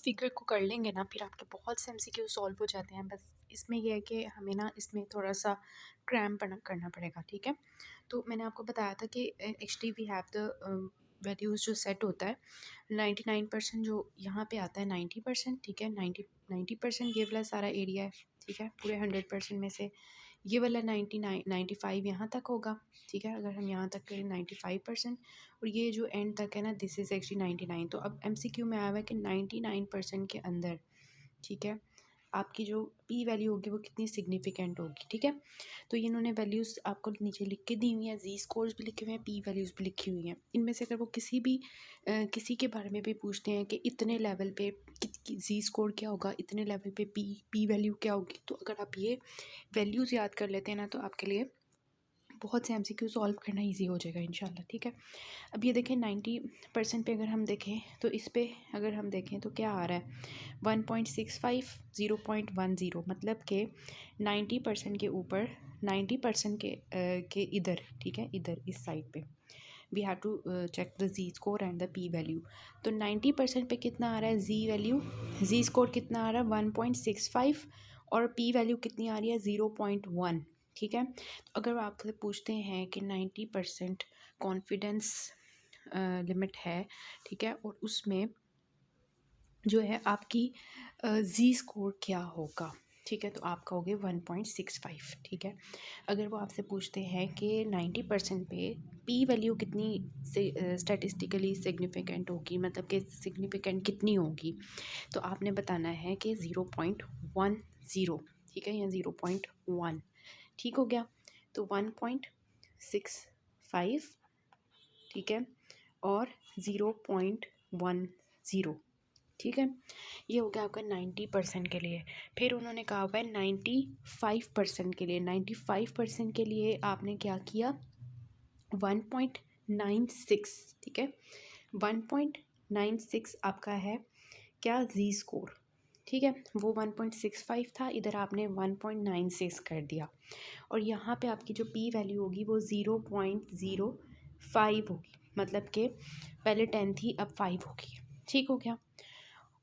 Figure को कर लेंगे ना फिर आपके बहुत से एमसीक्यू सॉल्व हो जाते हैं। बस इसमें यह है कि हमें ना इसमें थोड़ा सा क्रैम करना पड़ेगा, ठीक है। तो मैंने आपको बताया था कि actually we have the values जो सेट होता है 99% जो यहाँ पे आता है 90%, ठीक है। 90% ये वाला सारा एरिया है, ठीक है। पूरे 100% में से ये वाला 95 यहाँ तक होगा, ठीक है। अगर हम यहाँ तक करें 95% और ये जो एंड तक है ना दिस इज़ एक्चुअली 99। तो अब एमसीक्यू में आया हुआ है कि 99% के अंदर, ठीक है, आपकी जो पी वैल्यू होगी वो कितनी सिग्निफिकेंट होगी, ठीक है। तो ये इन्होंने वैल्यूज़ आपको नीचे लिख के दी हुई हैं, जी स्कोर्स भी लिखे हुए हैं, पी वैल्यूज़ भी लिखी हुई हैं। इनमें से अगर वो किसी के बारे में भी पूछते हैं कि इतने लेवल पे जी स्कोर क्या होगा, इतने लेवल पे पी वैल्यू क्या होगी, तो अगर आप ये वैल्यूज़ याद कर लेते हैं ना तो आपके लिए बहुत से एमसीक्यू सॉल्व करना इजी हो जाएगा इंशाल्लाह, ठीक है। अब ये देखें 90% पे अगर हम देखें तो इस पे अगर हम देखें तो क्या आ रहा है 1.65 0.10, मतलब कि 90% के ऊपर 90% के इधर, ठीक है, इधर इस साइड पे we have to check the Z score and the P value. तो 90% पे कितना आ रहा है जी वैल्यू, जी स्कोर कितना आ रहा है 1.65 और पी वैल्यू कितनी आ रही है 0.1, ठीक है। तो अगर आपसे पूछते हैं कि 90% कॉन्फिडेंस लिमिट है, ठीक है, और उसमें जो है आपकी जी स्कोर क्या होगा, ठीक है, तो आप कहोगे 1.65, ठीक है। अगर वो आपसे पूछते हैं कि 90% पे पी वैल्यू कितनी से स्टैटिस्टिकली सिग्निफिकेंट होगी, मतलब कि सिग्निफिकेंट कितनी होगी, तो आपने बताना है कि 0.10, ठीक है, या 0.1, ठीक हो गया। तो 1.65, ठीक है, और 0.10, ठीक है। ये हो गया आपका 90% के लिए। फिर उन्होंने कहा हुआ है 95% के लिए। 95% के लिए आपने क्या किया 1.96, ठीक है। 1.96 आपका है क्या जी स्कोर, ठीक है। वो 1.65 था, इधर आपने 1.96 कर दिया और यहाँ पे आपकी जो पी वैल्यू होगी वो 0.05 होगी, मतलब कि पहले 10 थी अब 5 होगी, ठीक हो गया।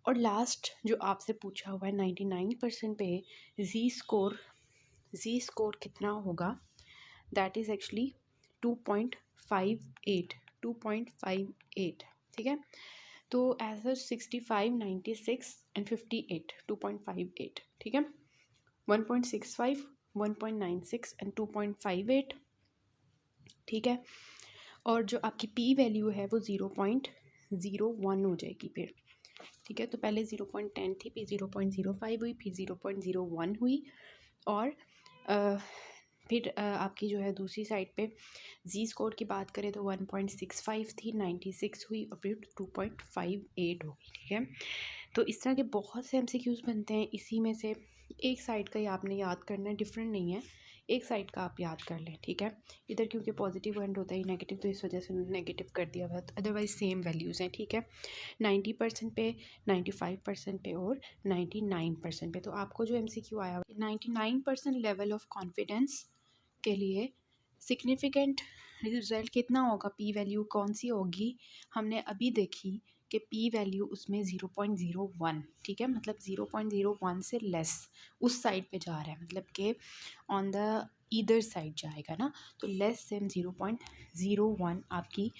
और लास्ट जो आपसे पूछा हुआ है 99% पे जी स्कोर कितना होगा, दैट इज़ एक्चुअली 2.58, 2.58, ठीक है। तो एज सच 65, 96 एंड 58, 2.58, ठीक है। 1.65, 1.96 एंड 2.58, ठीक है। और जो आपकी पी वैल्यू है वो 0.01 हो जाएगी फिर, ठीक है। तो पहले 0.10 थी, फिर 0.05 हुई, फिर 0.01 हुई और फिर आपकी जो है दूसरी साइड पे जी स्कोर की बात करें तो 1.65 थी, 96 हुई और फिर 2.58 होगी, ठीक है। तो इस तरह के बहुत से एमसीक्यूज़ बनते हैं, इसी में से एक साइड का ही आपने याद करना है, डिफरेंट नहीं है, एक साइड का आप याद कर लें, ठीक है। इधर क्योंकि पॉजिटिव एंड होता है नेगेटिव, तो इस वजह से उन्होंने नेगेटिव कर दिया हुआ है, अदरवाइज सेम वैल्यूज़ हैं, ठीक है। 90% पे, 95% पे और 99% पे। तो आपको जो एमसीक्यू आया 99% लेवल ऑफ कॉन्फिडेंस के लिए सिग्निफिकेंट रिजल्ट कितना होगा, पी वैल्यू कौन सी होगी, हमने अभी देखी कि पी वैल्यू उसमें 0.01, ठीक है, मतलब 0.01 से लेस उस साइड पे जा रहा है, मतलब कि ऑन द ईदर साइड जाएगा ना, तो लेस देन 0.01 आपकी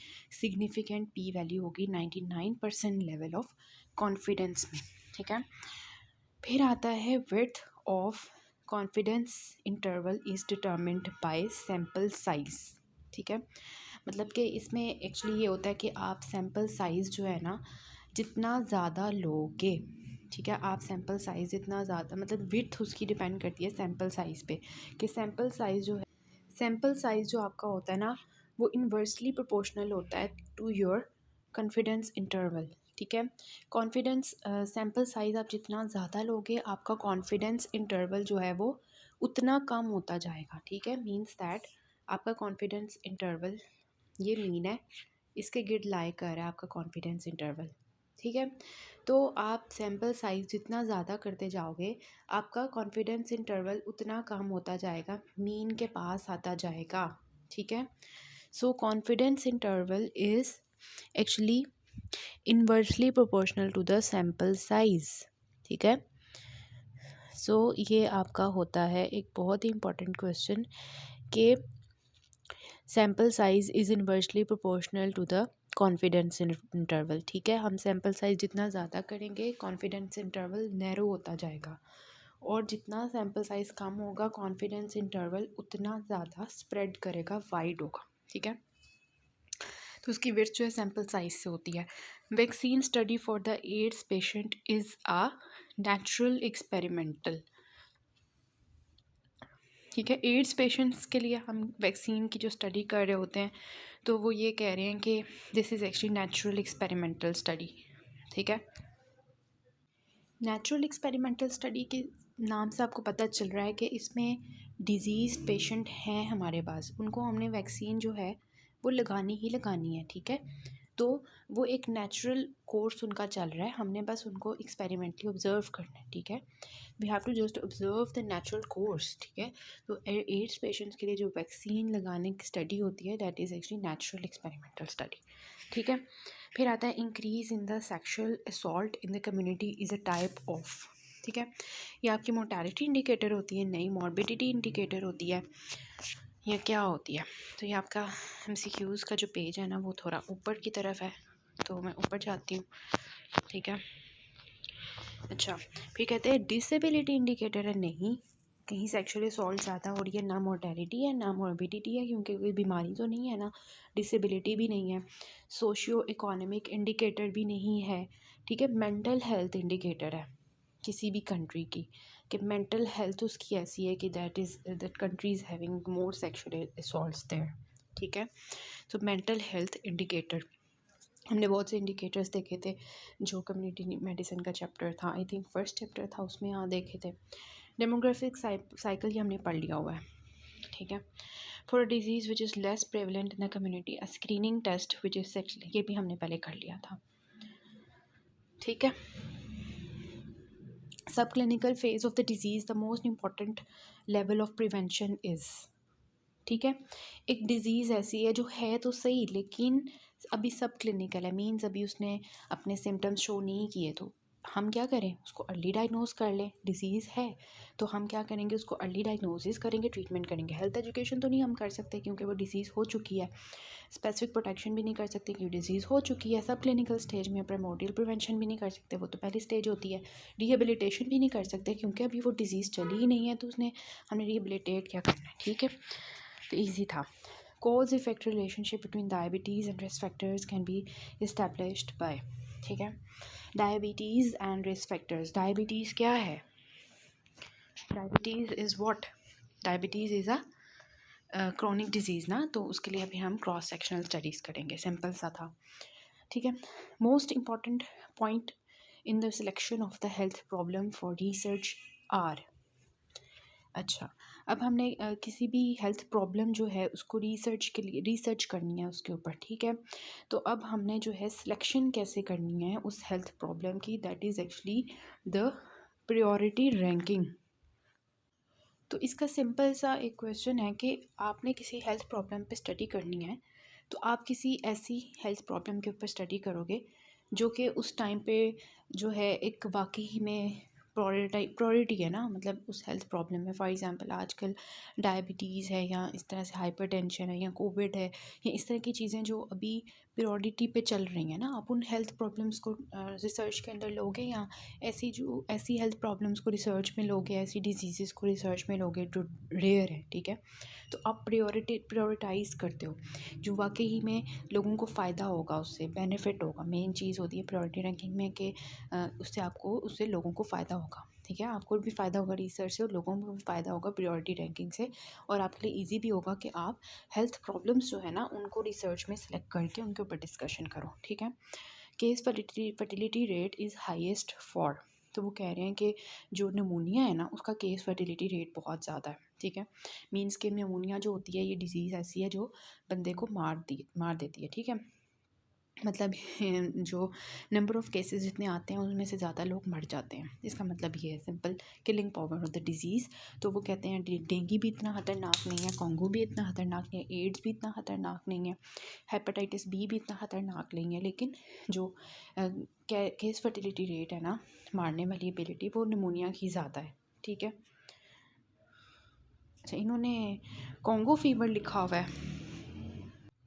सिग्निफिकेंट पी वैल्यू होगी 99% लेवल ऑफ कॉन्फिडेंस में, ठीक है। फिर आता है width of confidence interval is determined by sample size, ठीक है। मतलब कि इसमें एक्चुअली ये होता है कि आप सैम्पल साइज़ जो है ना जितना ज़्यादा लोगे, ठीक है, आप सैम्पल साइज़ जितना ज़्यादा, मतलब विड्थ उसकी डिपेंड करती है सैम्पल साइज़ पे, कि सैम्पल साइज़ जो है, सैम्पल साइज़ जो आपका होता है ना वो इन्वर्सली प्रोपोर्शनल होता है टू योर कॉन्फिडेंस इंटरवल, ठीक है। कॉन्फिडेंस सैम्पल साइज़ आप जितना ज़्यादा लोगे आपका कॉन्फिडेंस इंटरवल जो है वो उतना कम होता जाएगा, ठीक है। मीन्स दैट आपका कॉन्फिडेंस इंटरवल ये मीन है, इसके गिर्द लाई कर है आपका कॉन्फिडेंस इंटरवल, ठीक है। तो आप सैम्पल साइज़ जितना ज़्यादा करते जाओगे आपका कॉन्फिडेंस इंटरवल उतना कम होता जाएगा, मीन के पास आता जाएगा, ठीक है। So confidence interval is actually inversely proportional to the sample size, ठीक है। सो ये आपका होता है एक बहुत ही इंपॉर्टेंट क्वेश्चन कि sample size is inversely proportional to the confidence interval, ठीक है। हम सैम्पल साइज़ जितना ज़्यादा करेंगे कॉन्फिडेंस इंटरवल नैरो होता जाएगा, और जितना सैम्पल साइज़ कम होगा कॉन्फिडेंस इंटरवल उतना ज़्यादा स्प्रेड करेगा, वाइड होगा, ठीक है। तो उसकी विड्थ जो है सैम्पल साइज से होती है। Vaccine study for the ads patient is a natural experimental, ठीक है। एड्स पेशेंट्स के लिए हम वैक्सीन की जो स्टडी कर रहे होते हैं तो वो ये कह रहे हैं कि this is actually natural experimental study, ठीक है। नेचुरल एक्सपेरिमेंटल स्टडी के नाम से आपको पता चल रहा है कि इसमें डिजीज़ पेशेंट हैं हमारे पास, उनको हमने वैक्सीन जो है वो लगानी ही लगानी है, ठीक है। तो वो एक नेचुरल कोर्स उनका चल रहा है, हमने बस उनको एक्सपेरिमेंटली ऑब्जर्व करना है, ठीक है। We have to just observe the natural course, ठीक है। तो एड्स पेशेंट्स के लिए जो वैक्सीन लगाने की स्टडी होती है that is actually natural experimental study, ठीक है। फिर आता है increase in the sexual assault in the community is a type of, ठीक है। ये आपकी मोर्टेलिटी इंडिकेटर होती है, नई मॉर्बिडिटी इंडिकेटर होती है, या क्या होती है। तो ये आपका MCQs का जो पेज है ना वो थोड़ा ऊपर की तरफ है, तो मैं ऊपर जाती हूँ, ठीक है। अच्छा, फिर कहते हैं डिसेबिलिटी इंडिकेटर है, नहीं, कहीं सेक्सुअल असॉल्ट ज़्यादा हो रही है, ना मोर्टेलिटी है ना मॉर्बिडिटी है, क्योंकि कोई बीमारी तो नहीं है ना, डिसेबिलिटी भी नहीं है, सोशियो इकोनॉमिक इंडिकेटर भी नहीं है, ठीक है। मेंटल हेल्थ इंडिकेटर है किसी भी कंट्री की, कि मेंटल हेल्थ उसकी ऐसी है कि that country is having more sexual assaults there, ठीक है। सो मेंटल हेल्थ इंडिकेटर, हमने बहुत से इंडिकेटर्स देखे थे जो कम्युनिटी मेडिसिन का चैप्टर था, आई थिंक फर्स्ट चैप्टर था उसमें, यहाँ देखे थे। डेमोग्राफिक साइकिल ये हमने पढ़ लिया हुआ है, ठीक है। For a disease which is less prevalent in the community a screening test which is ये भी हमने पहले कर लिया था, ठीक है। सब clinical phase of the disease the most important level of prevention is, ठीक है। एक डिज़ीज़ ऐसी है जो है तो सही लेकिन अभी सब क्लिनिकल है, मीन्स अभी उसने अपने सिम्टम्स शो नहीं किए, तो हम क्या करें, उसको अर्ली डायग्नोज कर लें। डिज़ीज़ है तो हम क्या करेंगे, उसको अर्ली डायग्नोसिस करेंगे, ट्रीटमेंट करेंगे। हेल्थ एजुकेशन तो नहीं हम कर सकते क्योंकि वो डिज़ीज़ हो चुकी है, स्पेसिफिक प्रोटेक्शन भी नहीं कर सकते क्योंकि डिज़ीज़ हो चुकी है, सब क्लिनिकल स्टेज में। प्राइमोर्डियल प्रिवेंशन भी नहीं कर सकते, वो तो पहली स्टेज होती है। रिहेबिलिटेशन भी नहीं कर सकते क्योंकि अभी वो डिज़ीज़ चली ही नहीं है, तो उसने हमने रिहेबिलिटेट क्या करना है, ठीक है। तो ईजी था। Cause effect relationship between diabetes and risk factors can be established by, ठीक है। Diabetes and risk factors, diabetes क्या है, diabetes is what, diabetes is a chronic disease ना, तो उसके लिए अभी हम क्रॉस सेक्शनल स्टडीज़ करेंगे, सिंपल सा था, ठीक है। Most important point in the selection of the health problem for research are, अच्छा, अब हमने किसी भी हेल्थ प्रॉब्लम जो है उसको रिसर्च के लिए रिसर्च करनी है उसके ऊपर, ठीक है। तो अब हमने जो है सिलेक्शन कैसे करनी है उस हेल्थ प्रॉब्लम की, that is actually the priority ranking. तो इसका सिंपल सा एक क्वेश्चन है कि आपने किसी हेल्थ प्रॉब्लम पे स्टडी करनी है, तो आप किसी ऐसी हेल्थ प्रॉब्लम के ऊपर स्टडी करोगे जो कि उस टाइम पे जो है एक वाकई में प्रायोरिटी है ना, मतलब उस हेल्थ प्रॉब्लम में। फॉर एग्जांपल आजकल डायबिटीज़ है या इस तरह से हाइपरटेंशन है या कोविड है या इस तरह की चीज़ें जो अभी प्रायोरिटी पे चल रही हैं ना, आप उन हेल्थ प्रॉब्लम्स को रिसर्च के अंदर लोगे, या ऐसी हेल्थ प्रॉब्लम्स को रिसर्च में लोगे, ऐसी डिजीज़ को रिसर्च में लोगे जो रेयर है, ठीक है। तो आप प्रायोरिटाइज़ करते हो जो वाकई में लोगों को फ़ायदा होगा, उससे बेनिफिट होगा। मेन चीज़ होती है प्रायोरिटी रैंकिंग में कि उससे लोगों को फ़ायदा होगा, ठीक है। आपको भी फ़ायदा होगा रिसर्च से और लोगों को भी फ़ायदा होगा प्रायोरिटी रैंकिंग से, और आपके लिए ईजी भी होगा कि आप हेल्थ प्रॉब्लम्स जो है ना उनको रिसर्च में सेलेक्ट करके उनके ऊपर डिस्कशन करो, ठीक है। Case fertility rate is highest for, तो वो कह रहे हैं कि जो नमूनिया है ना उसका केस फर्टिलिटी रेट बहुत ज़्यादा है, ठीक है। मीन्स कि नमूनिया जो होती है ये डिज़ीज़ ऐसी है जो बंदे को मार देती है, ठीक है। मतलब जो नंबर ऑफ़ केसेस जितने आते हैं उनमें से ज़्यादा लोग मर जाते हैं। इसका मतलब ये है simple killing power of the disease. तो वो कहते हैं डेंगू भी इतना ख़तरनाक नहीं है, कोंगो भी इतना ख़तरनाक नहीं है, एड्स भी इतना ख़तरनाक नहीं है, हेपेटाइटिस बी भी इतना ख़तरनाक नहीं है, लेकिन जो केस फर्टिलिटी रेट है ना, मारने वाली एबिलिटी, वो निमोनिया की ज़्यादा है। ठीक है। अच्छा, इन्होंने कोंगो फीवर लिखा हुआ है।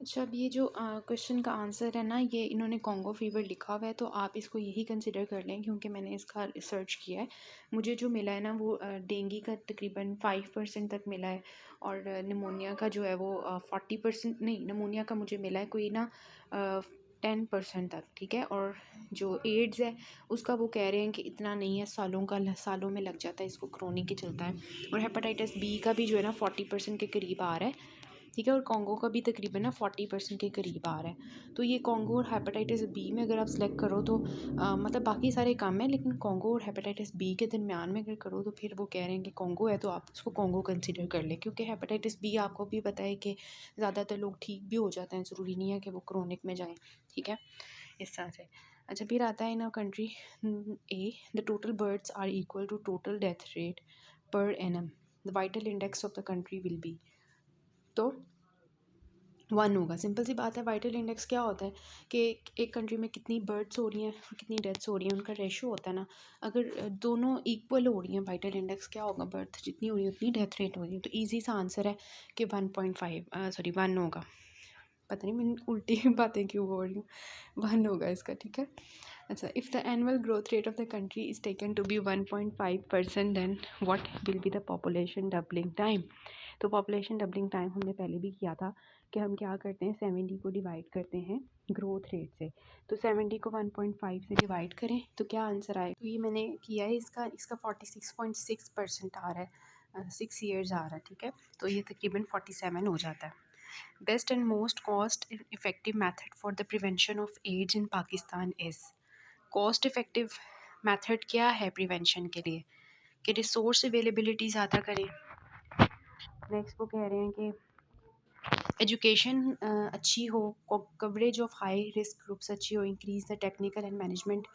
अच्छा, अब ये जो क्वेश्चन का आंसर है ना, ये इन्होंने कोंगो फीवर लिखा हुआ है, तो आप इसको यही कंसिडर कर लें, क्योंकि मैंने इसका रिसर्च किया है। मुझे जो मिला है ना, वो डेंगू का तकरीबन 5% तक मिला है, और निमोनिया का जो है वो 40% नहीं, निमोनिया का मुझे मिला है कोई ना 10% तक। ठीक है। और जो एड्स है उसका वो कह रहे हैं कि इतना नहीं है, सालों में लग जाता है, इसको क्रोनिक ही चलता है। और हेपेटाइटिस बी का भी जो है ना 40% के करीब आ रहा है। ठीक है। और कोंगो का भी तकरीबन ना 40% के करीब आ रहा है। तो ये कोंगो और हेपेटाइटिस बी में अगर आप सेलेक्ट करो तो मतलब बाकी सारे कम है, लेकिन कोंगो और हेपेटाइटिस बी के दरमियान में अगर करो तो फिर वो कह रहे हैं कि कोंगो है, तो आप उसको कोंगो कंसिडर कर लें, क्योंकि हेपेटाइटिस बी आपको भी पता है कि ज़्यादातर लोग ठीक भी हो जाते हैं, ज़रूरी नहीं है कि वो क्रोनिक में जाएँ। ठीक है, इस तरह से। अच्छा, फिर आता है in a country a the total births are equal to total death rate per annum, the vital index of the country will be. तो 1 होगा। सिंपल सी बात है। वाइटल इंडेक्स क्या होता है कि एक कंट्री में कितनी बर्ड्स हो रही हैं और कितनी डेथ्स हो रही हैं, उनका रेशो होता है ना। अगर दोनों इक्वल हो रही हैं, वाइटल इंडेक्स क्या होगा, बर्थ जितनी हो रही है उतनी डेथ रेट हो रही है। तो ईजी सा आंसर है कि 1.5 सॉरी 1 होगा। पता नहीं मैंने उल्टी बातें क्यों बोल रही हूँ, 1 होगा इसका। ठीक है। अच्छा, if the annual growth rate of the country is taken to be 1.5%, then what will be the population doubling time. तो पॉपुलेशन डबलिंग टाइम हमने पहले भी किया था कि हम क्या करते हैं, 70 को डिवाइड करते हैं ग्रोथ रेट से। तो 70 को 1.5 से डिवाइड करें तो क्या आंसर आए। तो ये मैंने किया है, इसका 46.6% आ रहा है, 6 ईयर्स आ रहा है। ठीक है। तो ये तकरीबन 47 हो जाता है। Best and most cost effective method for the prevention of AIDS in Pakistan is. Cost effective method क्या है प्रिवेंशन के लिए, कि रिसोर्स अवेलेबिलिटी ज़्यादा करें। नेक्स्ट वो कह रहे हैं कि एजुकेशन अच्छी हो, coverage of high risk groups अच्छी हो, increase the technical and management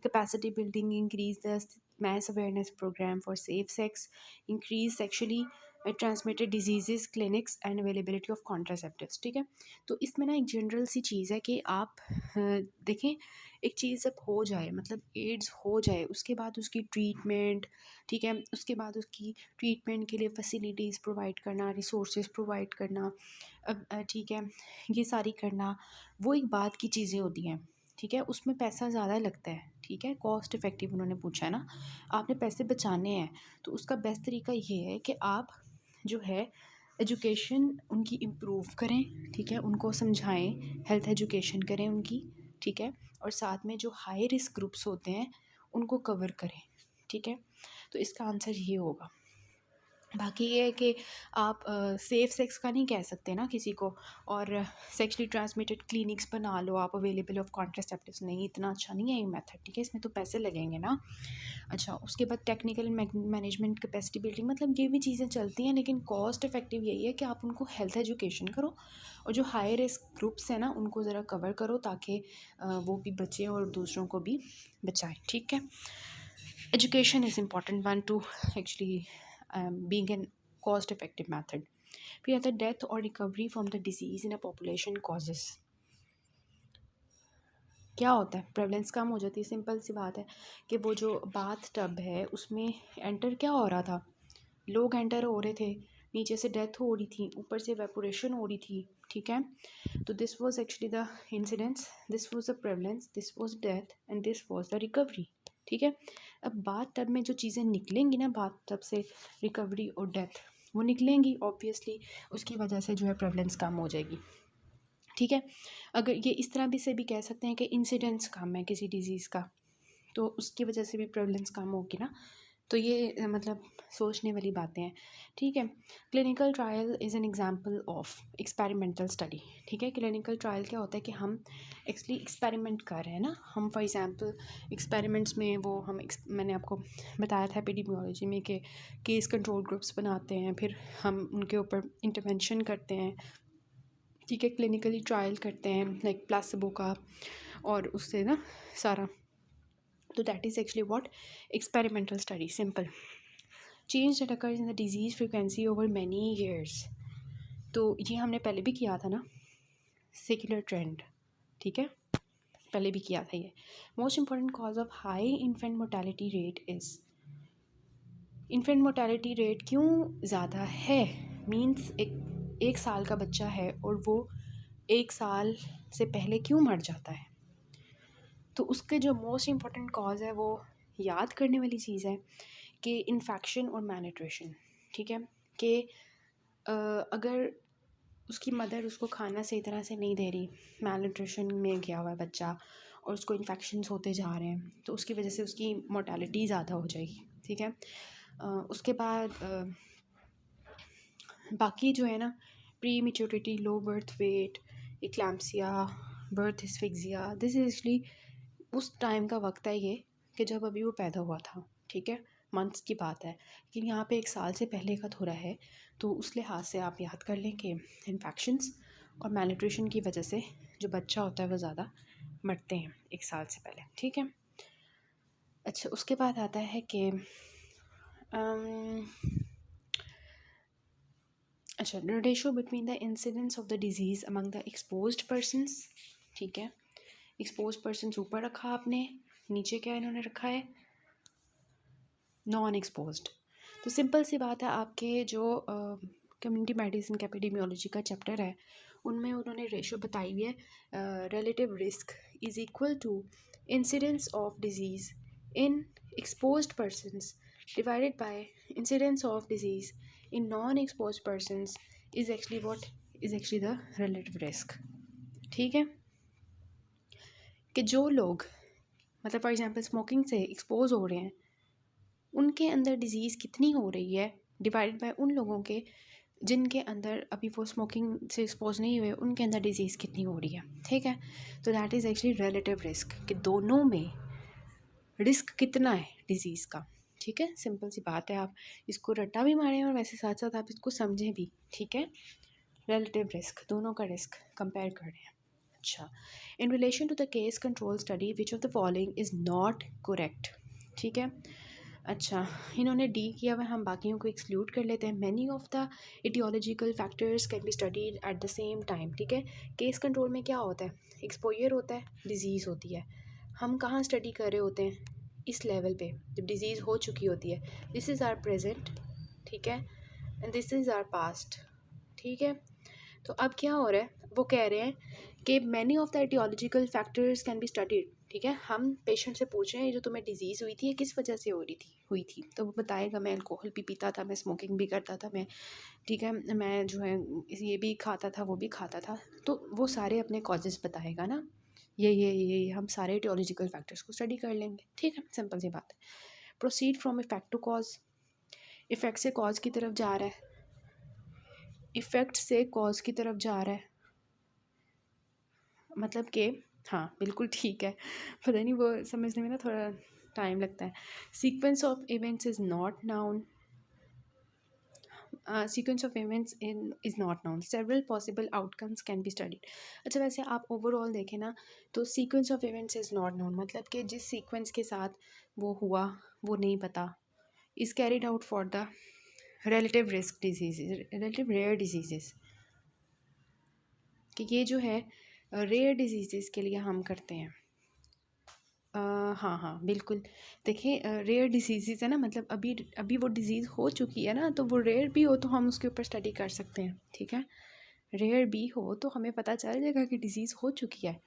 capacity building, increase the mass awareness program for safe sex, increase sexually transmitted diseases clinics and availability of contraceptives। ठीक है। तो इसमें ना एक जनरल सी चीज़ है कि आप देखें, एक चीज़ जब हो जाए, मतलब एड्स हो जाए, उसके बाद उसकी ट्रीटमेंट, ठीक है, उसके बाद उसकी ट्रीटमेंट के लिए फैसिलिटीज़ प्रोवाइड करना, रिसोर्सेज प्रोवाइड करना, अब ठीक है, ये सारी करना, वो एक बात की चीज़ें होती हैं। ठीक है। उसमें पैसा ज़्यादा लगता है। ठीक है। कॉस्ट इफ़ेक्टिव उन्होंने पूछा है ना, आपने पैसे बचाने हैं, तो उसका बेस्ट तरीका ये है कि आप जो है एजुकेशन उनकी इम्प्रूव करें। ठीक है। उनको समझाएं, हेल्थ एजुकेशन करें उनकी। ठीक है। और साथ में जो हाई रिस्क ग्रुप्स होते हैं उनको कवर करें। ठीक है। तो इसका आंसर ये होगा। बाकी ये है कि आप सेफ़ सेक्स का नहीं कह सकते ना किसी को, और सेक्सुअली ट्रांसमिटेड क्लिनिक्स बना लो आप, अवेलेबल ऑफ कॉन्ट्रासेप्टिव्स, नहीं, इतना अच्छा नहीं है ये मेथड। ठीक है। इसमें तो पैसे लगेंगे ना। अच्छा, उसके बाद टेक्निकल मैनेजमेंट कैपेसिटी बिल्डिंग, मतलब ये भी चीज़ें चलती हैं, लेकिन कॉस्ट इफ़ेक्टिव यही है कि आप उनको हेल्थ एजुकेशन करो, और जो हाई रिस्क ग्रुप्स हैं ना उनको ज़रा कवर करो, ताकि वो भी बचें और दूसरों को भी बचाएं। ठीक है। Education is important one two actually being an cost effective method। फिर आता है डेथ और recovery from the disease in a population causes. क्या होता है, प्रेवलेंस कम हो जाती है। सिंपल सी बात है कि वो जो बाथ टब है उसमें एंटर क्या हो रहा था, लोग एंटर हो रहे थे, नीचे से डेथ हो रही थी, ऊपर से वेपोरेशन हो रही थी। ठीक है। तो this was actually the incidence, this was the prevalence, this was death and this was the recovery. ठीक है। अब बाथ टब में जो चीज़ें निकलेंगी ना, बाथ टब से रिकवरी और डेथ वो निकलेंगी ऑब्वियसली, उसकी वजह से जो है प्रेवलेंस कम हो जाएगी। ठीक है। अगर ये इस तरह भी से भी कह सकते हैं कि इंसिडेंस कम है किसी डिज़ीज़ का, तो उसकी वजह से भी प्रेवलेंस कम होगी ना। तो ये मतलब सोचने वाली बातें हैं। ठीक है। Clinical trial is an example of experimental study. ठीक है। क्लिनिकल ट्रायल क्या होता है कि हम एक्चुअली एक्सपेरिमेंट कर रहे हैं ना, हम फॉर एग्जांपल एक्सपेरिमेंट्स में वो मैंने आपको बताया था एपिडेमियोलॉजी में कि केस कंट्रोल ग्रुप्स बनाते हैं, फिर हम उनके ऊपर इंटरवेंशन करते हैं, ठीक है, क्लिनिकली ट्रायल करते हैं लाइक प्लासिबो का और उससे ना सारा, तो that is actually what experimental study. Simple. Change that occurs in the disease frequency over many years. तो ये हमने पहले भी किया था ना, सेक्युलर ट्रेंड. ठीक है, पहले भी किया था ये. Most important cause of high infant mortality rate is. Infant mortality rate क्यों ज़्यादा है? मीन्स एक साल का बच्चा है और वो 1 साल से पहले क्यों मर जाता है? तो उसके जो मोस्ट इम्पॉर्टेंट कॉज है वो याद करने वाली चीज़ है कि इन्फेक्शन और मैलन्यूट्रिशन. ठीक है, कि अगर उसकी मदर उसको खाना सही तरह से नहीं दे रही, मैलन्यूट्रिशन में गया हुआ है बच्चा और उसको इन्फेक्शंस होते जा रहे हैं, तो उसकी वजह से उसकी मोर्टेलिटी ज़्यादा हो जाएगी. ठीक है, उसके बाद बाकी जो है ना, pre maturity, low birth weight, eclampsia, birth asphyxia, this is actually उस टाइम का वक्त है ये कि जब अभी वो पैदा हुआ था. ठीक है, मंथ्स की बात है, लेकिन यहाँ पे 1 साल से पहले का थोड़ा है. तो उस लिहाज से आप याद कर लें कि इन्फेक्शंस और मैलन्यूट्रिशन की वजह से जो बच्चा होता है वो ज़्यादा मरते हैं 1 साल से पहले. ठीक है, अच्छा, उसके बाद आता है कि अच्छा, ratio between the incidence of the disease among the exposed persons. ठीक है, एक्सपोज पर्सन ऊपर रखा आपने, नीचे क्या इन्होंने रखा है, नॉन एक्सपोज्ड. तो सिंपल सी बात है, आपके जो कम्युनिटी मेडिसिन का एपिडेमियोलॉजी का चैप्टर है उनमें उन्होंने रेशो बताई हुई है. Relative risk is equal to incidence of disease in exposed persons divided by incidence of disease in non-exposed persons is actually the relative risk. ठीक है, कि जो लोग मतलब फॉर एग्जांपल स्मोकिंग से एक्सपोज हो रहे हैं उनके अंदर डिजीज़ कितनी हो रही है डिवाइडेड बाय उन लोगों के जिनके अंदर अभी वो स्मोकिंग से एक्सपोज नहीं हुए, उनके अंदर डिजीज़ कितनी हो रही है. ठीक है, तो that is actually relative risk, कि दोनों में रिस्क कितना है डिजीज़ का. ठीक है, सिंपल सी बात है, आप इसको रट्टा भी मारें और वैसे साथ साथ आप इसको समझें भी. ठीक है, रिलेटिव रिस्क, दोनों का रिस्क कंपेयर कर रहे हैं. अच्छा, in relation to the case control study which of the following is not correct. ठीक है, अच्छा, इन्होंने डी किया हुआ, हम बाकियों को एक्सक्लूड कर लेते हैं. Many of the aetiological factors can be studied at the same time. ठीक है, केस कंट्रोल में क्या होता है, एक्सपोजर होता है, डिजीज़ होती है. हम कहाँ स्टडी कर रहे होते हैं, इस लेवल पे जब डिज़ीज़ हो चुकी होती है. This is our present. ठीक है, and this is our past. ठीक है, तो अब क्या हो रहा है, वो कह रहे हैं कि many of the aetiological factors can be studied. ठीक है, हम पेशेंट से पूछ रहे हैं ये जो तुम्हें डिजीज़ हुई थी ये किस वजह से हुई थी. तो वो बताएगा मैं अल्कोहल भी पीता था, मैं स्मोकिंग भी करता था, मैं, ठीक है, मैं जो है ये भी खाता था वो भी खाता था. तो वो सारे अपने कॉजेज़ बताएगा ना, ये हम सारे एटियोलॉजिकल फैक्टर्स को स्टडी कर लेंगे. ठीक है, सिंपल सी बात है. Proceed from effect to cause. Effect से कॉज की तरफ जा रहा है, इफ़ेक्ट से कॉज की तरफ जा रहा है, मतलब कि हाँ बिल्कुल ठीक है, पता नहीं वो समझने में ना थोड़ा टाइम लगता है. Sequence of events is not noun. Sequence of events is not noun. Several possible outcomes can be studied. अच्छा, वैसे आप ओवरऑल देखें ना तो sequence of events is not noun मतलब कि जिस सीक्वेंस के साथ वो हुआ वो नहीं पता. Is carried out for the relative risk disease, relative rare disease, कि ये जो है रेयर डिजीज़ के लिए हम करते हैं. हाँ बिल्कुल. देखिए, रेयर डिजीज़ है ना, मतलब अभी वो डिज़ीज़ हो चुकी है ना, तो वो रेयर भी हो तो हम उसके ऊपर स्टडी कर सकते हैं. ठीक है, रेयर भी हो तो हमें पता चल जाएगा कि डिज़ीज़ हो चुकी है.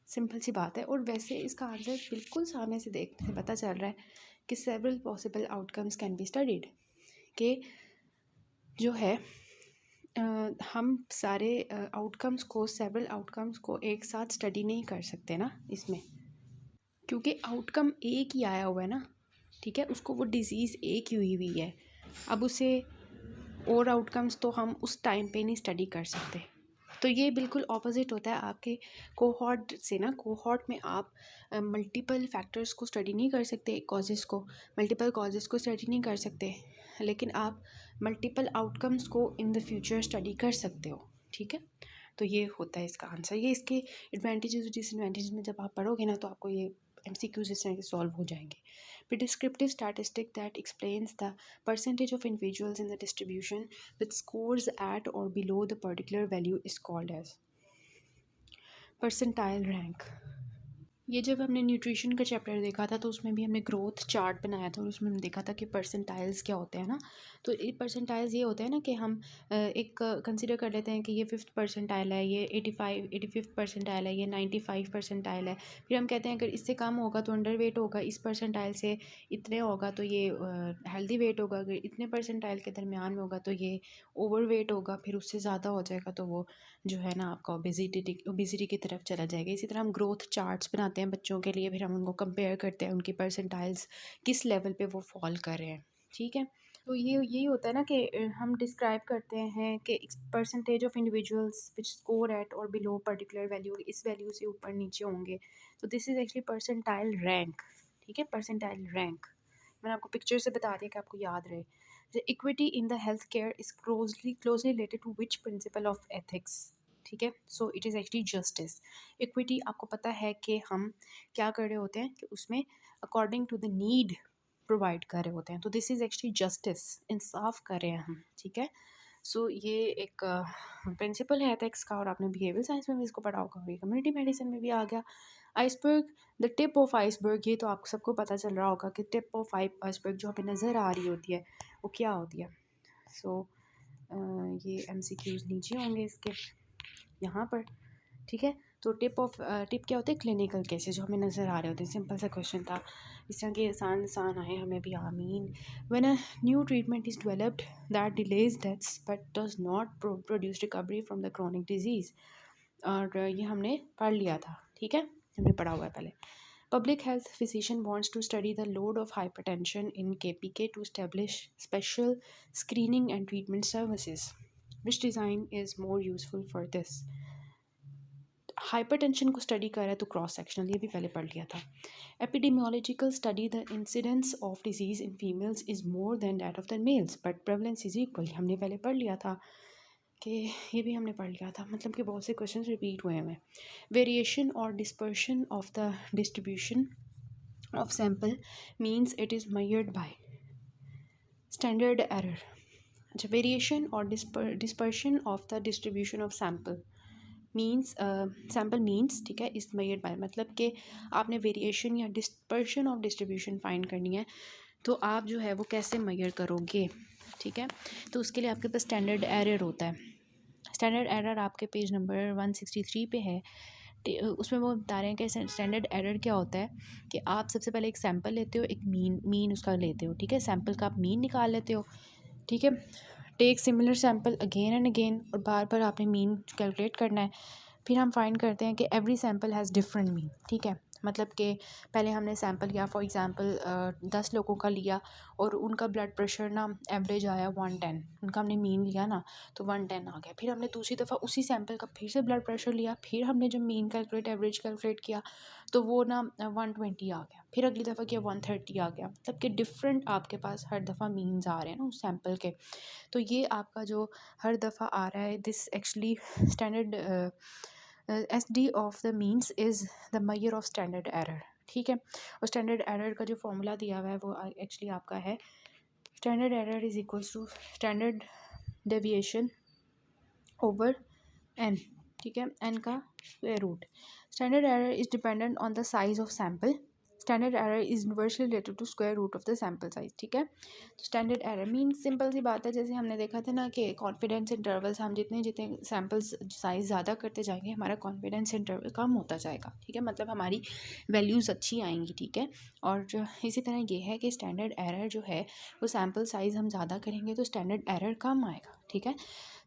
सिंपल सी बात है. और वैसे इसका आंसर बिल्कुल सामने से देखने से पता चल रहा है कि several possible outcomes can be studied, कि जो है हम सारे आउटकम्स को, सेवरल आउटकम्स को एक साथ स्टडी नहीं कर सकते ना इसमें, क्योंकि आउटकम एक ही आया हुआ है ना. ठीक है, उसको वो डिज़ीज़ एक ही हुई है. अब उसे और आउटकम्स तो हम उस टाइम पे नहीं स्टडी कर सकते. तो ये बिल्कुल ऑपोजिट होता है आपके कोहॉर्ट से ना. कोहॉर्ट में आप मल्टीपल फैक्टर्स को स्टडी नहीं कर सकते, कॉजेज़ को, मल्टीपल कॉजेज़ को स्टडी नहीं कर सकते, लेकिन आप मल्टीपल आउटकम्स को इन द फ्यूचर स्टडी कर सकते हो. ठीक है, तो ये होता है इसका आंसर। ये इसके एडवांटेजेस और डिसएडवांटेजेस में जब आप पढ़ोगे ना तो आपको ये MCQs इस तरह के सॉल्व हो जाएंगे। फिर descriptive statistic that explains the percentage of individuals in the distribution with scores at or below the particular value is called as percentile rank. ये जब हमने न्यूट्रिशन का चैप्टर देखा था तो उसमें भी हमने ग्रोथ चार्ट बनाया था और उसमें हमने देखा था कि परसेंटाइल्स क्या होते हैं ना। तो ये परसेंटाइल्स ये होते हैं ना कि हम एक कंसिडर कर लेते हैं कि ये 5th परसेंटाइल है, ये 85th परसेंटाइल है, ये 95 परसेंटाइल है। फिर हम कहते हैं अगर इससे कम होगा तो अंडर वेट होगा, इस परसेंटाइल से इतने होगा तो ये हेल्दी वेट होगा, अगर इतने परसेंटाइल के दरमियान में होगा तो ये ओवर वेट होगा, फिर उससे ज़्यादा हो जाएगा तो वो जो है ना आपका ओबेसिटी की तरफ चला जाएगा। इसी तरह हम ग्रोथ चार्ट्स बनाते हैं बच्चों के लिए, फिर हम उनको कंपेयर करते हैं उनकी परसेंटाइल्स किस लेवल पे वो फॉल कर रहे हैं, ठीक है। तो ये यही होता है ना कि हम डिस्क्राइब करते हैं कि percentage of individuals which score at or below particular value, इस वैल्यू से ऊपर नीचे होंगे, तो this is actually percentile rank, ठीक है। परसेंटाइल रैंक मैंने आपको पिक्चर से बता दिया कि आपको याद रहे। The equity in the healthcare is closely related to which principle of ethics, ठीक है। So it is actually justice. Equity आपको पता है कि हम क्या कर रहे होते हैं कि उसमें according to the need provide कर रहे होते हैं, तो दिस इज़ एक्चुअली जस्टिस, इंसाफ कर रहे हैं हम, ठीक है। सो ये एक प्रिंसिपल है एथिक्स का और आपने बिहेवियर साइंस में भी इसको पढ़ा होगा और ये कम्युनिटी मेडिसिन में भी आ गया। Iceberg, the tip of iceberg, ये तो आप सबको पता चल रहा होगा कि टिप ऑफ आइसबर्ग जो हमें नज़र आ रही होती है वो क्या होती है। सो ये MCQs नीचे होंगे इसके यहाँ पर, ठीक है। तो टिप क्या होते हैं, क्लिनिकल केसेस जो हमें नज़र आ रहे होते हैं। सिंपल सा क्वेश्चन था, इस तरह के आसान आसान आए हमें भी, आमीन। When a new treatment is developed that delays deaths but does not produce recovery from the chronic disease, और ये हमने पढ़ लिया था, ठीक है, हमने पढ़ा हुआ है पहले। Public health physician wants to study the load of hypertension in KPK to establish special screening and treatment services. Which design is more useful for this? Hypertension को स्टडी कर रहा है तो क्रॉस सेक्शनल, ये भी पहले पढ़ लिया था। Epidemiological study the incidence of disease in females is more than that of the mails but prevalence is equal, हमने पहले पढ़ लिया था कि ये भी हमने पढ़ लिया था। मतलब कि बहुत से क्वेश्चन रिपीट हुए हैं। वेरिएशन और dispersion of the distribution of sample means it is measured by standard error। अच्छा, वेरिएशन और dispersion of the distribution of sample means sample means, ठीक है, इस मेजर्ड बाय, मतलब कि आपने वेरिएशन या डिस्पर्शन ऑफ डिस्ट्रीब्यूशन फाइंड करनी है तो आप जो है वो कैसे मेजर करोगे, ठीक है। तो उसके लिए आपके पास स्टैंडर्ड एरर होता है। स्टैंडर्ड एरर आपके पेज नंबर 163 पे है। उसमें वो बता रहे हैं कि स्टैंडर्ड एरर क्या होता है कि आप सबसे पहले एक सैंपल लेते हो, एक मीन उसका लेते हो, ठीक है। सैंपल का आप मीन निकाल लेते हो, ठीक है। Take similar sample again and again, और बार बार आपने मीन कैलकुलेट करना है। फिर हम फाइंड करते हैं कि every sample has different mean, ठीक है। मतलब कि पहले हमने सैंपल लिया, फॉर एग्जांपल 10 लोगों का लिया और उनका ब्लड प्रेशर ना एवरेज आया 110, उनका हमने मीन लिया ना तो 110 आ गया। फिर हमने दूसरी दफ़ा उसी सैंपल का फिर से ब्लड प्रेशर लिया, फिर हमने जब मीन कैलकुलेट एवरेज कैलकुलेट किया तो वो ना 120 आ गया। फिर अगली दफ़ा किया 130 आ गया। मतलब कि डिफरेंट आपके पास हर दफ़ा मीन्स आ रहे हैं ना उस सैंपल के। तो ये आपका जो हर दफ़ा आ रहा है, this actually standard SD of the means is the measure of standard error, ठीक है। और स्टैंडर्ड एरर का जो फॉर्मूला दिया हुआ है वो एक्चुअली आपका है standard error is equals to standard deviation over n, ठीक है, n का square root. Standard error is dependent on the size of sample. Standard error is inversely related to square root of the sample size, ठीक है। तो standard error means simple सी बात है, जैसे हमने देखा था ना कि कॉन्फिडेंस इंटरवल्स, हम जितने जितने सैम्पल्स साइज़ ज़्यादा करते जाएंगे हमारा कॉन्फिडेंस इंटरवल कम होता जाएगा, ठीक है। मतलब हमारी वैल्यूज़ अच्छी आएंगी, ठीक है। और जो इसी तरह ये है कि स्टैंडर्ड एरर जो है वो सैम्पल साइज़ हम ज़्यादा करेंगे तो स्टैंडर्ड एरर कम आएगा, ठीक है।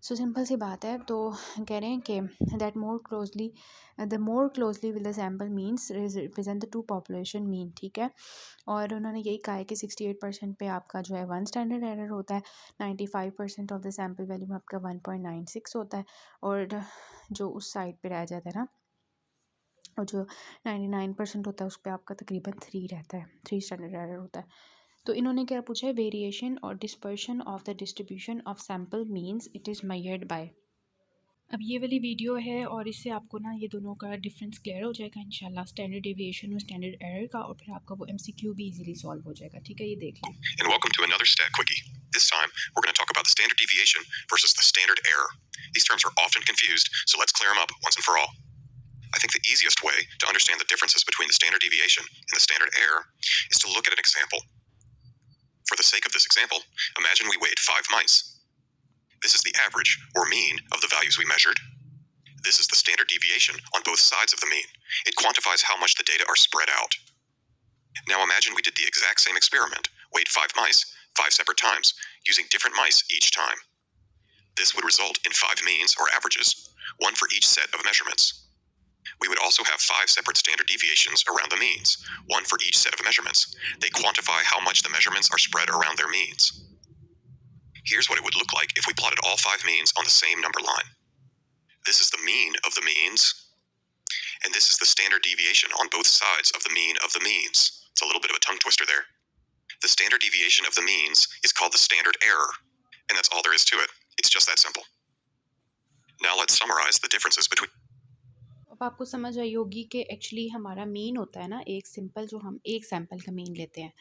सो सिंपल सी बात है। तो कह रहे हैं कि that more closely will the sample means represent the two population mean, ठीक है। और उन्होंने यही कहा है कि 68% पे आपका जो है 1 स्टैंडर्ड एरर होता है, 95% ऑफ द सैम्पल वैल्यू में आपका 1.96 होता है, और जो उस साइड पे रह जाता है ना, और जो 99% होता है उस पर आपका तकरीबन 3 रहता है, 3 स्टैंडर्ड एरर होता है। तो इन्होंने क्या पूछा है, वेरिएशन और dispersion of the distribution of sample means it is measured by. अब ये वाली वीडियो है और इससे आपको ना ये दोनों का डिफरेंस क्लियर हो जाएगा इंशाल्लाह, स्टैंडर्ड डेविएशन और स्टैंडर्ड एरर का, और फिर आपका वो एमसीक्यू भी इजीली सॉल्व हो जाएगा। ठीक है, ये देख लें। And welcome to another Stat Quickie. This time, we're going to talk about the standard deviation versus the standard error. These terms are often confused, so let's clear them up once and for all. I think the easiest way to understand the differences between the standard deviation and the standard error is to look at an example. For the sake of this example, imagine we weighed 5 mice. This is the average, or mean, of the values we measured. This is the standard deviation on both sides of the mean. It quantifies how much the data are spread out. Now imagine we did the exact same experiment, weighed 5 mice 5 separate times, using different mice each time. This would result in 5 means, or averages, one for each set of measurements. We would also have 5 separate standard deviations around the means, one for each set of measurements. They quantify how much the measurements are spread around their means. Here's what it would look like if we plotted all 5 means on the same number line. This is the mean of the means, and this is the standard deviation on both sides of the mean of the means. It's a little bit of a tongue twister there. The standard deviation of the means is called the standard error, and that's all there is to it. It's just that simple. Now let's summarize the differences between. अब आपको समझ आई होगी कि actually हमारा mean होता है ना, एक सिंपल, जो हम एक सैम्पल का मीन लेते हैं,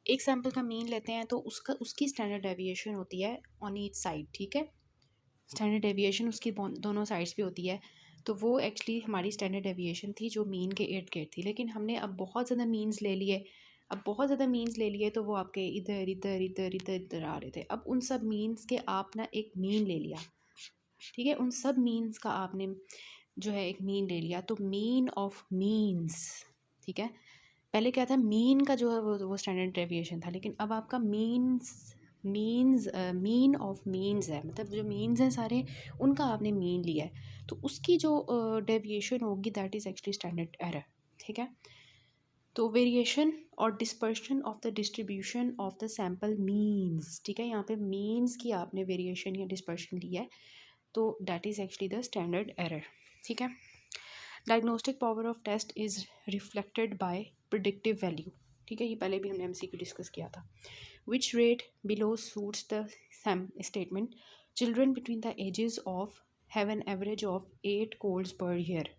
एक सैम्पल का मीन लेते हैं तो उसकी स्टैंडर्ड डेविएशन होती है ऑन ईच साइड। ठीक है, स्टैंडर्ड डेविएशन उसकी दोनों साइड्स पे होती है। तो वो एक्चुअली हमारी स्टैंडर्ड डेविएशन थी जो मीन के इर्द गिर्द थी, लेकिन हमने अब बहुत ज़्यादा मीन्स ले लिए। अब बहुत ज़्यादा मीन्स ले लिए तो वो आपके इधर इधर इधर इधर इधर आ रहे थे। अब उन सब मीन्स के आप ना एक मीन ले लिया। ठीक है, उन सब मीन्स का आपने जो है एक मीन ले लिया, तो मीन ऑफ मीन्स। ठीक है, पहले क्या था, मीन का जो है वो स्टैंडर्ड डेविएशन था, लेकिन अब आपका मीन ऑफ मीन्स है, मतलब जो मीन्स हैं सारे उनका आपने मीन लिया है, तो उसकी जो डेविएशन होगी that is actually standard error. ठीक है, तो वेरिएशन और dispersion of the distribution of the sample means. ठीक है, यहाँ पे मीन्स की आपने वेरिएशन या डिस्पर्शन लिया है, तो that is actually the standard error. ठीक है, diagnostic power of test is reflected by predictive value. ठीक है, ये पहले भी हमने एमसीक्यू डिस्कस किया था। Which rate below suits the statement children between the ages of have an average of 8 colds per year.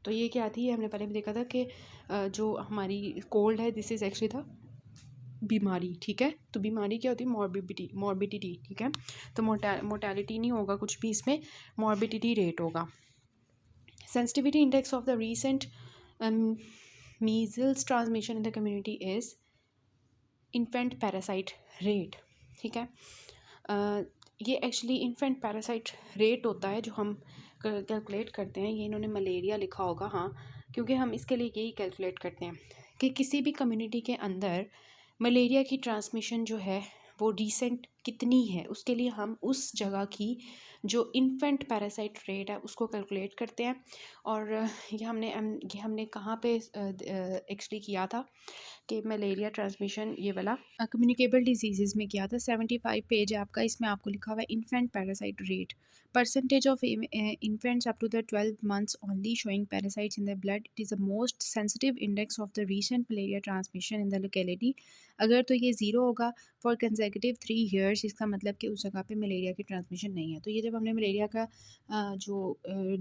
तो ये क्या थी, हमने पहले भी देखा था कि जो हमारी कोल्ड है दिस इज़ एक्चुअली था बीमारी। ठीक है, तो बीमारी क्या होती है, मॉर्बिडिटी। ठीक है, तो मोर्टेलिटी नहीं होगा कुछ भी, इसमें मॉर्बिडिटी रेट होगा। Sensitivity index of the recent measles transmission in the community is infant parasite rate. ठीक है, ये एक्चुअली इन्फेंट पैरासाइट रेट होता है जो हम कैलकुलेट करते हैं। ये इन्होंने मलेरिया लिखा होगा, हाँ, क्योंकि हम इसके लिए यही कैलकुलेट करते हैं कि किसी भी कम्युनिटी के अंदर मलेरिया की ट्रांसमिशन जो है वो रिसेंट कितनी है, उसके लिए हम उस जगह की जो इन्फेंट पैरासाइट रेट है उसको कैलकुलेट करते हैं। और ये हमने कहाँ पे एक्चुअली किया था कि मलेरिया ट्रांसमिशन ये वाला कम्युनिकेबल डिजीज़ में किया था। 75 पेज है आपका, इसमें आपको लिखा हुआ है infant parasite rate, percentage of infants up to the 12 months only showing parasites in the blood. It is the most sensitive index of the recent malaria transmission in the locality. अगर तो ये ज़ीरो होगा for consecutive 3 years, इसका मतलब कि उस जगह पे मलेरिया की ट्रांसमिशन नहीं है। तो ये जब हमने मलेरिया का जो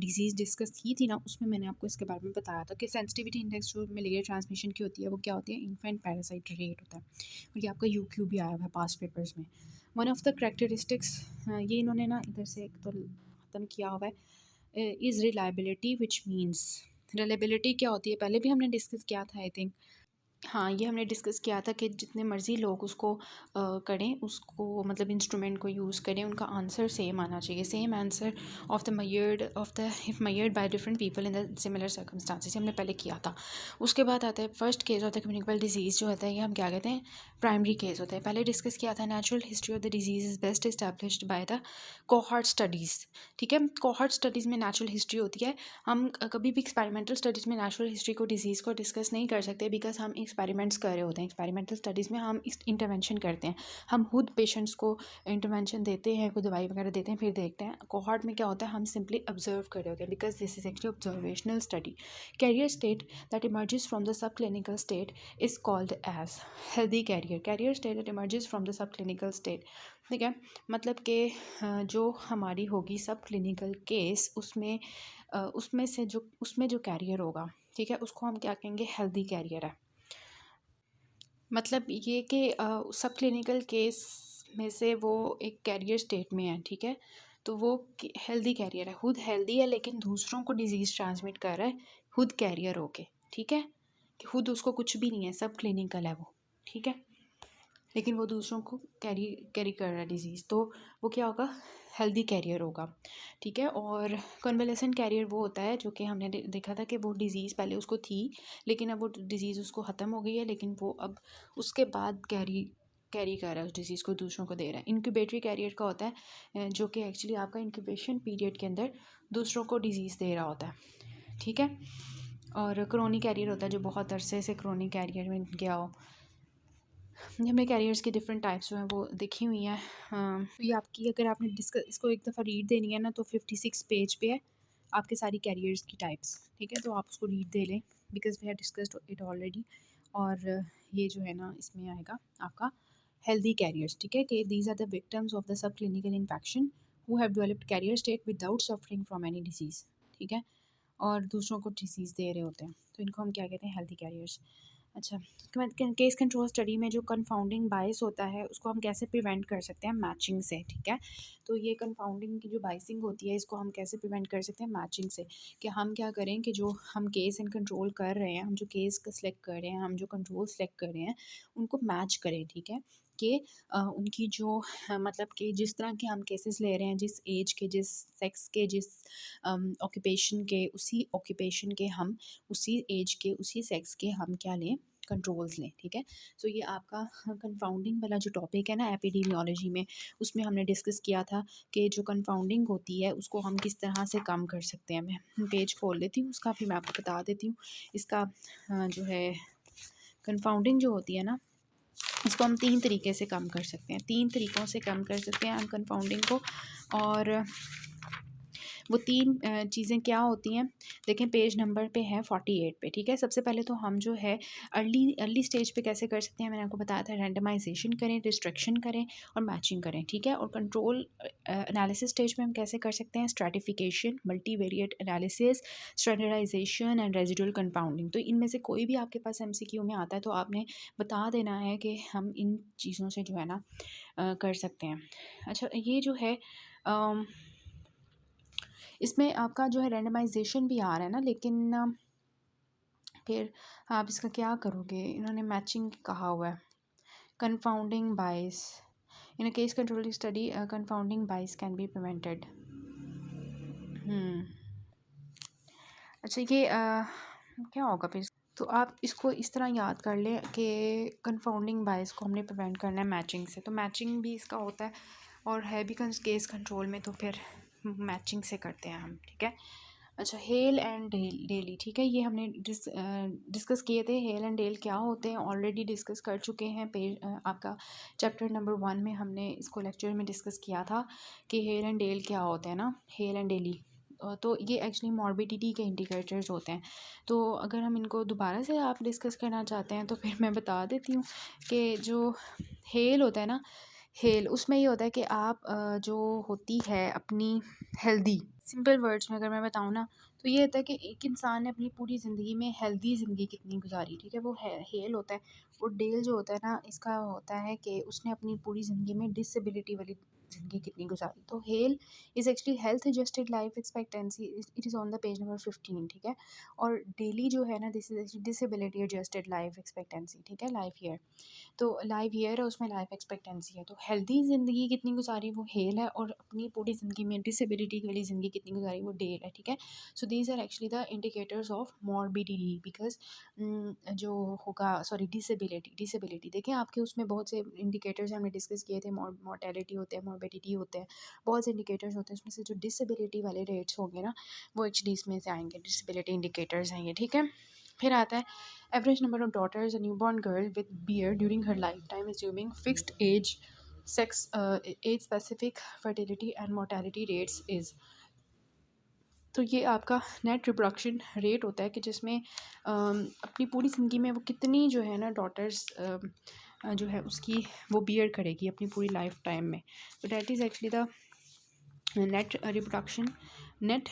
डिजीज़ डिस्कस की थी ना, उसमें मैंने आपको इसके बारे में बताया था कि सेंसिटिविटी इंडेक्स जो मलेरिया ट्रांसमिशन की होती है वो क्या होती है, इन्फेंट पैरासाइट रेट होता है। और ये आपका UQ भी आया हुआ है पास्ट पेपर्स में। वन ऑफ द करेक्टरिस्टिक्स, ये इन्होंने ना इधर से एक तो ख़त्म किया हुआ है, is reliability, which means reliability क्या होती है, पहले भी हमने डिस्कस किया था आई थिंक। हाँ, ये हमने डिस्कस किया था कि जितने मर्ज़ी लोग उसको करें, उसको मतलब इंस्ट्रूमेंट को यूज़ करें, उनका आंसर सेम आना चाहिए, same answer of the if मयर्ड by different people in the similar circumstances, हमने पहले किया था। उसके बाद आता है first case of the communicable disease, जो होता है ये हम क्या कहते हैं, प्राइमरी केस होता है। पहले डिस्कस किया था natural history of the disease is best established by the cohort studies. ठीक है, कोहॉर्ट स्टडीज़ में नेचुरल हिस्ट्री होती है। हम कभी भी एक्सपेरिमेंटल स्टडीज़ में नेचुरल हिस्ट्री को डिजीज़ को डिस्कस नहीं कर सकते, बिकॉज हम एक्सपेरिमेंट्स कर रहे होते हैं, एक्सपेरिमेंटल स्टडीज़ में हम इंटरवेंशन करते हैं, हम खुद पेशेंट्स को इंटरवेंशन देते हैं, खुद दवाई वगैरह देते हैं, फिर देखते हैं। कोहॉर्ट में क्या होता है, हम सिंपली ऑब्जर्व कर रहे होते हैं, because this is actually observational study. Carrier state that emerges from the sub clinical state is called as healthy carrier. Carrier state that emerges from the sub clinical state, ठीक है, मतलब कि जो हमारी होगी सब क्लिनिकल केस, उसमें जो कैरियर होगा, ठीक है, उसको हम क्या कहेंगे, हेल्दी कैरियर है। मतलब ये कि सब क्लिनिकल केस में से वो एक कैरियर स्टेट में है, ठीक है, तो वो हेल्दी कैरियर है, खुद हेल्दी है लेकिन दूसरों को डिजीज़ ट्रांसमिट कर रहा है खुद कैरियर होके, ठीक है, कि खुद उसको कुछ भी नहीं है, सब क्लिनिकल है वो, ठीक है, लेकिन वो दूसरों को कैरी कर रहा है डिज़ीज़, तो वो क्या होगा, हेल्दी कैरियर होगा, ठीक है। और कन्वलेसेंट कैरियर वो होता है जो कि हमने देखा था कि वो डिज़ीज़ पहले उसको थी, लेकिन अब वो डिज़ीज़ उसको ख़त्म हो गई है, लेकिन वो अब उसके बाद कैरी कर रहा है उस डिज़ीज़ को, दूसरों को दे रहा है। इंक्यूबेटरी कैरियर का होता है जो कि एक्चुअली आपका इंक्यूबेशन पीरियड के अंदर दूसरों को डिज़ीज़ दे रहा होता है, ठीक है। और क्रोनिक कैरियर होता है जो बहुत अरसे से क्रोनिक कैरियर में गया हो। हमने कैरियर्स की डिफरेंट टाइप्स जो हैं वो देखी हुई हैं। तो ये आपकी, अगर आपने इसको एक दफ़ा रीड देनी है ना, तो 56 पेज पे है आपके सारी कैरियर्स की टाइप्स, ठीक है, तो आप उसको रीड दे लें, because we have discussed it already. और ये जो है ना, इसमें आएगा आपका हेल्दी कैरियर्स, ठीक है, कि these are the victims of the sub clinical infection who have developed carrier state without suffering from any disease, ठीक है, और दूसरों को डिजीज़ दे रहे होते हैं, तो इनको हम क्या कहते हैं, हेल्दी कैरियर्स। अच्छा, केस कंट्रोल स्टडी में जो कंफाउंडिंग बायस होता है उसको हम कैसे प्रिवेंट कर सकते हैं, मैचिंग से, ठीक है। तो ये कंफाउंडिंग की जो बाइसिंग होती है इसको हम कैसे प्रिवेंट कर सकते हैं, मैचिंग से, कि हम क्या करें कि जो हम केस एंड कंट्रोल कर रहे हैं, हम जो केस सेलेक्ट कर रहे हैं, हम जो कंट्रोल सेलेक्ट कर रहे हैं, उनको मैच करें, ठीक है, कि उनकी जो मतलब कि जिस तरह के हम केसेस ले रहे हैं, जिस एज के, जिस सेक्स के, जिस ऑक्यूपेशन के, उसी ऑक्यूपेशन के हम, उसी एज के, उसी सेक्स के हम क्या लें, कंट्रोल्स लें, ठीक है। सो ये आपका कंफाउंडिंग वाला जो टॉपिक है ना एपिडेमियोलॉजी में, उसमें हमने डिस्कस किया था कि जो कंफाउंडिंग होती है उसको हम किस तरह से कम कर सकते हैं। मैं पेज खोल लेती हूँ उसका, फिर मैं आपको बता देती हूँ इसका जो है कंफाउंडिंग जो होती है ना, इसको हम 3 तरीके से कम कर सकते हैं, 3 तरीक़ों से कम कर सकते हैं हम कंफाउंडिंग को। और वो 3 चीज़ें क्या होती हैं, देखें पेज नंबर पे है 48 पे, ठीक है। सबसे पहले तो हम जो है अर्ली स्टेज पे कैसे कर सकते हैं, मैंने आपको बताया था, रैंडमाइजेशन करें, रिस्ट्रिक्शन करें और मैचिंग करें, ठीक है। और कंट्रोल एनालिसिस स्टेज में हम कैसे कर सकते हैं, stratification, multivariate analysis, standardization and residual compounding. तो इनमें से कोई भी आपके पास MCQ में आता है तो आपने बता देना है कि हम इन चीज़ों से जो है ना कर सकते हैं। अच्छा, ये जो है इसमें आपका जो है रैंडमाइजेशन भी आ रहा है ना, लेकिन फिर आप इसका क्या करोगे, इन्होंने मैचिंग कहा हुआ है। Confounding bias in a case control study, confounding bias can be prevented. अच्छा, ये क्या होगा फिर, तो आप इसको इस तरह याद कर लें कि कंफाउंडिंग बाइस को हमने प्रिवेंट करना है मैचिंग से, तो मैचिंग भी इसका होता है और है भी केस कंट्रोल में, तो फिर मैचिंग से करते हैं हम, ठीक है। अच्छा, हेल एंड डेली, ठीक है, ये हमने डिस्कस किए थे। हेल एंड डेल क्या होते हैं ऑलरेडी डिस्कस कर चुके हैं, पेज आपका चैप्टर नंबर 1 में हमने इसको लेक्चर में डिस्कस किया था कि हेल एंड डेल क्या होते हैं ना, हेल एंड डेली। तो ये एक्चुअली मॉर्बिडिटी के इंडिकेटर्स होते हैं। तो अगर हम इनको दोबारा से आप डिस्कस करना चाहते हैं तो फिर मैं बता देती हूँ कि जो हेल होता है ना, हेल उसमें ये होता है कि आप जो होती है अपनी हेल्दी, सिंपल वर्ड्स में अगर मैं बताऊँ ना, तो ये होता है कि एक इंसान ने अपनी पूरी ज़िंदगी में हेल्दी ज़िंदगी कितनी गुजारी, ठीक है, वो हेल होता है। और डेल जो होता है ना, इसका होता है कि उसने अपनी पूरी ज़िंदगी में डिसेबिलिटी वाली ज़िंदगी कितनी गुजारी। तो hell is actually health adjusted life expectancy, it is on the page number 15, ठीक है। और डेली जो है ना, this is actually disability adjusted life expectancy, ठीक है, लाइफ ईयर। तो लाइफ ईयर है, उसमें लाइफ एक्सपेक्टेंसी है। तो हेल्दी ज़िंदगी कितनी गुजारी वो हेल है, और अपनी पूरी ज़िंदगी में डिसेबिलिटी वाली ज़िंदगी कितनी गुजारी वो डेल है, ठीक है। So these are actually the indicators of morbidity, because जो होगा, सॉरी, डिसेबिलिटी देखें आपके उसमें बहुत से इंडिकेटर्स हमने डिस्कस किए थे, मॉर्टेलिटी होते हैं, मॉर्बिडिटी होते हैं, बहुत से इंडिकेटर्स होते हैं। उसमें से जो डिसेबिलिटी वाले रेट्स होंगे ना, वो एक्चुअली इसमें से आएंगे, डिसेबिलिटी इंडिकेटर्स हैं ये, ठीक है। फिर आता है average number of daughters a newborn girl with bear during her life time assuming fixed age sex age specific fertility and mortality rates is. तो ये आपका नेट रिप्रोडक्शन रेट होता है कि जिसमें अपनी पूरी ज़िंदगी में वो कितनी जो है ना डॉटर्स जो है उसकी वो बियर करेगी अपनी पूरी लाइफ टाइम में। तो that is actually the net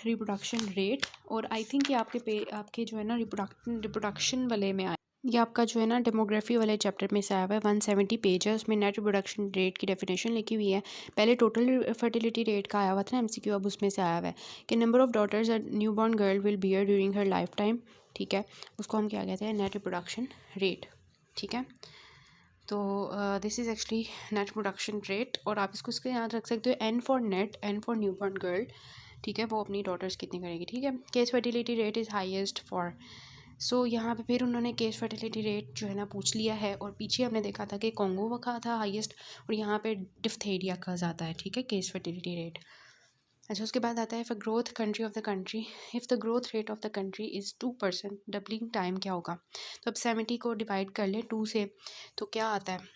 reproduction rate. और आई थिंक ये आपके जो है ना रिप्रोडक्शन वाले में आए, ये आपका जो है ना डेमोग्राफी वाले चैप्टर में से आया हुआ है। 170 पेज है, उसमें नेट रिप्रोडक्शन रेट की डेफिनेशन लिखी हुई है। पहले टोटल फर्टिलिटी रेट का आया हुआ था ना MCQ, अब उसमें से आया हुआ है कि number of daughters a new born girl will bear during her life time. ठीक है, उसको हम क्या कहते हैं, नेट रिप्रोडक्शन रेट। ठीक है, तो this is actually net production rate. और आप इसको याद रख सकते हो N for net, N for new born girl. ठीक है, वो अपनी डॉटर्स कितनी करेगी। ठीक है, case fertility rate is highest for. So यहाँ पे फिर उन्होंने केस फर्टिलिटी रेट जो है ना पूछ लिया है। और पीछे हमने देखा था कि कॉन्गो का था हाईएस्ट, और यहाँ पे डिफ्थेरिया का ज़्यादा है। ठीक है, केस फर्टिलिटी रेट। अच्छा, उसके बाद आता है if growth country of the country, if the growth rate of the country is 2%, doubling time क्या होगा। तो अब 70 को डिवाइड कर ले 2 से, तो क्या आता है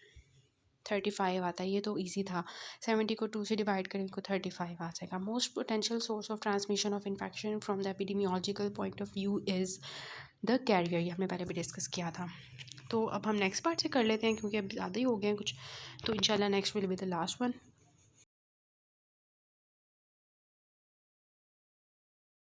35 आता है। ये तो इजी था, 70 को 2 से डिवाइड करें तो 35 आ जाएगा। Most potential source of transmission of infection from the epidemiological point of view is the carrier. ये हमने पहले भी डिस्कस किया था। तो अब हम नेक्स्ट पार्ट से कर लेते हैं क्योंकि अब ज़्यादा ही हो गए हैं कुछ। तो इंशाल्लाह next will be the last one.